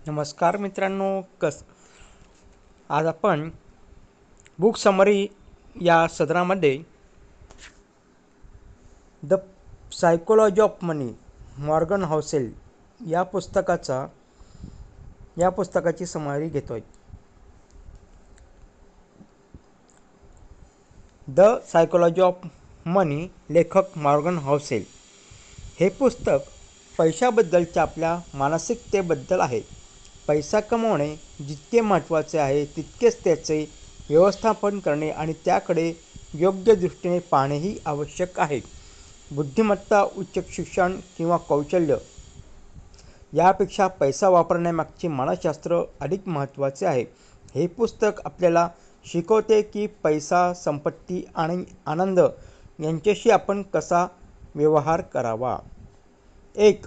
नमस्कार मित्रांनो. आज आपण बुक समरी या सदरामध्ये the psychology of money Morgan Housel या पुस्तकाची समरी घेतोय. द सायकोलॉजी ऑफ मनी, लेखक मॉर्गन हॉसेल. हे पुस्तक पैशाबद्दलच्या आपल्या मानसिकतेबद्दल आहे. पैसा कमवणे जितके महत्त्वाचे आहे तितकेच त्याचे व्यवस्थापन करणे आणि त्याकडे योग्य दृष्टीने पाहणेही आवश्यक आहे. बुद्धिमत्ता, उच्च शिक्षण किंवा कौशल्य यापेक्षा पैसा वापरण्यामागचे मानसशास्त्र अधिक महत्त्वाचे आहे. हे पुस्तक आपल्याला शिकवते की पैसा, संपत्ती आणि आनंद यांच्याशी आपण कसा व्यवहार करावा. 1.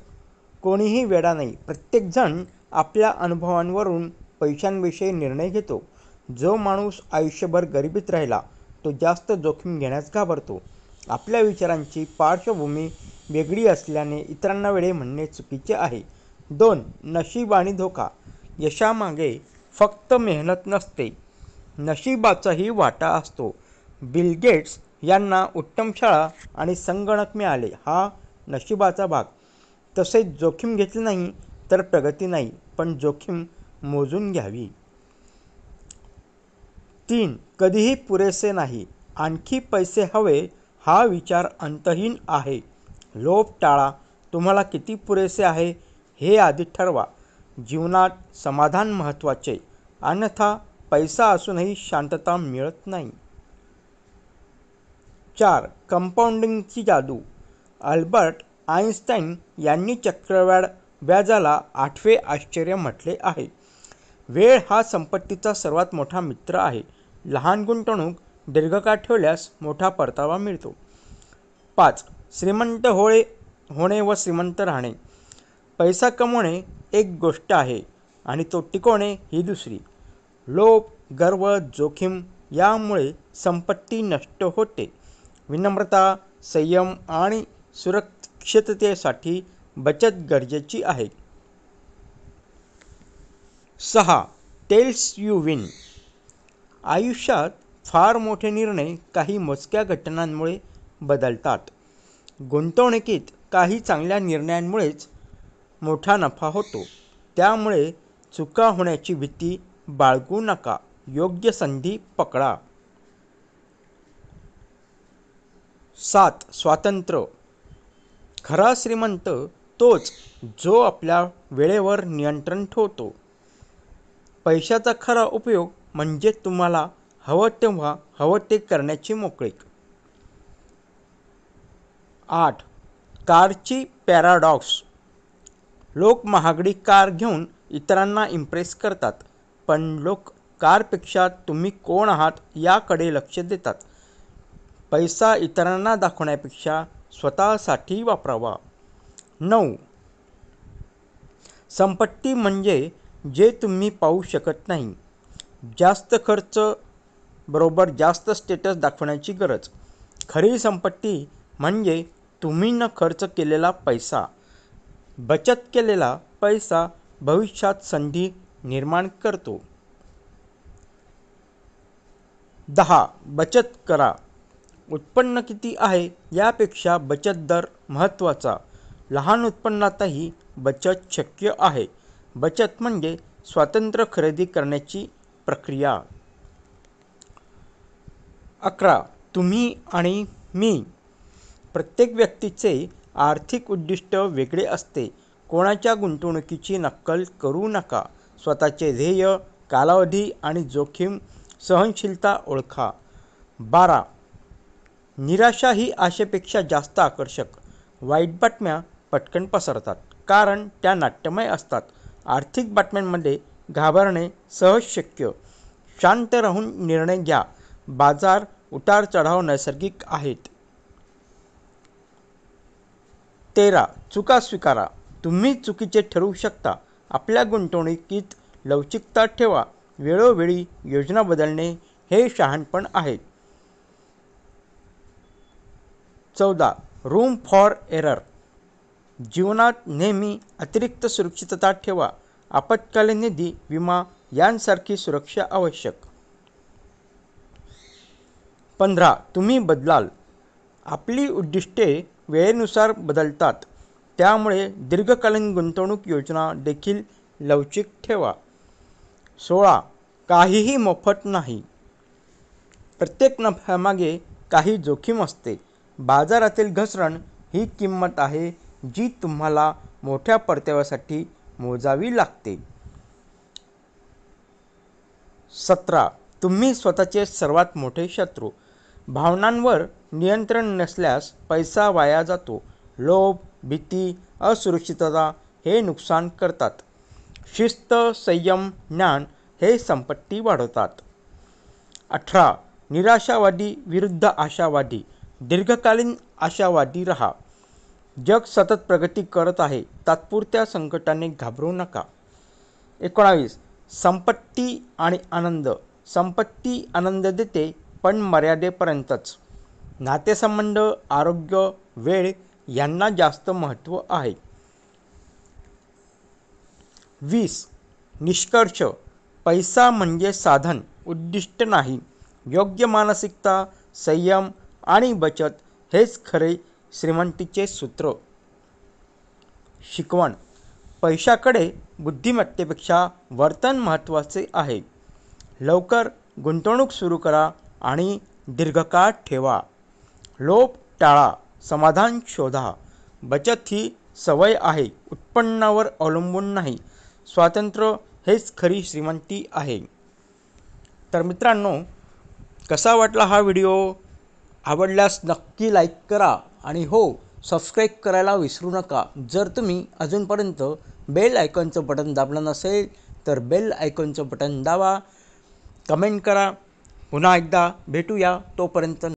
कोणीही वेडा नाही. प्रत्येकजण आपल्या अनुभवांवरून पैशांविषयी निर्णय घेतो. जो माणूस आयुष्यभर गरिबीत राहिला तो जास्त जोखीम घेण्यास घाबरतो. आपल्या विचारांची पार्श्वभूमी वेगळी असल्याने इतरांना वेडे म्हणणे चुकीचे आहे. 2. नशीब आणि धोका. यशामागे फक्त मेहनत नसते, नशिबाचाही वाटा असतो. बिल गेट्स यांना उत्तम शाळा आणि संगणक मिळाले, हा नशिबाचा भाग. तसेच जोखीम घेतली नाही तर प्रगती नाही, पण जोखीम मोजून घ्यावी. 3. कधीही पुरेसे नाही. आणखी पैसे हवे हा विचार अंतहीन आहे. लोभ टाळा. तुम्हाला किती पुरेसे आहे हे आधी ठरवा. जीवनात समाधान महत्त्वाचे, अन्यथा पैसा असूनही शांतता मिळत नाही. 4. कंपाऊंडिंगची जादू. अल्बर्ट आइन्स्टाईन यांनी चक्रवाढ व्याजाला 8वे आश्चर्य म्हटले आहे. वेळ हा संपत्तीचा सर्वात मोठा मित्र आहे. लहान गुंतवणूक दीर्घकाळ ठेवल्यास मोठा परतावा मिळतो. 5. श्रीमंत होणे व श्रीमंत राहणे. पैसा कमवणे एक गोष्ट आहे आणि तो टिकवणे ही दुसरी. लोभ, गर्व, जोखीम यामुळे संपत्ती नष्ट होते. विनम्रता, संयम आणि सुरक्षिततेसाठी बचत गरजेची आहे. 6. Tells you win. आयुष्यात फार मोठे निर्णय काही मोजक्या घटनांमुळे बदलतात. गुंतवणुकीत काही चांगल्या निर्णयांमुळेच मोठा नफा होतो. त्यामुळे चुका होण्याची भीती बाळगू नका. योग्य संधी पकडा. 7. स्वातंत्र्य. खरा श्रीमंत तोच जो आपल्या वेळेवर नियंत्रण ठेवतो. पैशाचा खरा उपयोग म्हणजे तुम्हाला हवं तेव्हा हवं ते करण्याची मोकळीक. 8. कारची पॅराडॉक्स. लोक महागडी कार घेऊन इतरांना इम्प्रेस करतात, पण लोक कारपेक्षा तुम्ही कोण आहात याकडे लक्ष देतात. पैसा इतरांना दाखवण्यापेक्षा स्वतःसाठी वापरावा. 9. संपत्ती म्हणजे जे तुम्ही पाहू शकत नाही. जास्त खर्च बरोबर जास्त स्टेटस दाखवण्याची गरज. खरी संपत्ती म्हणजे तुम्ही न खर्च केलेला पैसा. बचत केलेला पैसा भविष्यात संधी निर्माण करतो. 10. बचत करा. उत्पन्न किती आहे यापेक्षा बचत दर महत्त्वाचा. लहान उत्पन्नातही बचत शक्य आहे. बचत म्हणजे स्वातंत्र्य खरेदी करण्याची प्रक्रिया. 11. तुम्ही आणि मी. प्रत्येक व्यक्तीचे आर्थिक उद्दिष्ट वेगळे असते. कोणाच्या गुंतवणुकीची नक्कल करू नका. स्वतःचे ध्येय, कालावधी आणि जोखीम सहनशीलता ओळखा. 12. निराशा ही आशेपेक्षा जास्त आकर्षक. वाईट बातम्या पटकन पसरतात कारण त्या नाट्यमय असतात. आर्थिक बातम्यांमध्ये घाबरणे सहज शक्य. शांत राहून निर्णय घ्या. बाजार उतार चढाव नैसर्गिक आहेत. 13. चुका स्वीकारा. तुम्ही चुकीचे ठरवू शकता. आपल्या गुंतवणुकीत लवचिकता ठेवा. वेळोवेळी योजना बदलणे हे शहाणपण आहे. 14. Room for error. जीवनात नेहमी अतिरिक्त सुरक्षितता ठेवा. आपत्कालीन निधी, विमा यांसारखी सुरक्षा आवश्यक. 15. तुम्ही बदलाल. आपली उद्दिष्टे वेळेनुसार बदलतात, त्यामुळे दीर्घकालीन गुंतवणूक योजना देखील लवचिक ठेवा. 16. काहीही मोफत नाही. प्रत्येक नफ्यामागे काही जोखीम असते. बाजारातील घसरण ही किंमत आहे जी तुम्हाला मोठ्या परताव्यासाठी मोजावी लागते. 17. तुम्ही स्वतःचे सर्वात मोठे शत्रू. भावनांवर नियंत्रण नसल्यास पैसा वाया जातो. लोभ, भीती, असुरक्षितता हे नुकसान करतात. शिस्त, संयम, ज्ञान हे संपत्ती वाढवतात. 18. निराशावादी विरुद्ध आशावादी. दीर्घकालीन आशावादी रहा. जग सतत प्रगती करत आहे. तात्पुरत्या संकटाने घाबरू नका. 19. संपत्ती आणि आनंद. संपत्ती आनंद देते, पण मर्यादेपर्यंतच. नातेसंबंध, आरोग्य, वेळ यांना जास्त महत्त्व आहे. 20. निष्कर्ष. पैसा म्हणजे साधन, उद्दिष्ट नाही. योग्य मानसिकता, संयम आणि बचत हेच खरे श्रीमंतीचे सूत्र. शिकवण. पैशाकडे बुद्धिमत्तेपेक्षा वर्तन महत्त्वाचे आहे. लवकर गुंतवणूक सुरू करा आणि दीर्घकाळ ठेवा. लोभ टाळा, समाधान शोधा. बचत ही सवय आहे, उत्पन्नावर अवलंबून नाही. स्वातंत्र्य हेच खरी श्रीमंती आहे. तर मित्रांनो, कसा वाटला हा व्हिडिओ? आवडल्यास नक्की लाईक करा आणि हो, सबस्क्राईब करायला विसरू नका. जर तुम्ही अजूनपर्यंत बेल आयकॉनचं बटन दाबलं नसेल तर बेल आयकॉनचं बटन दाबा. कमेंट करा. पुन्हा एकदा भेटूया. तोपर्यंत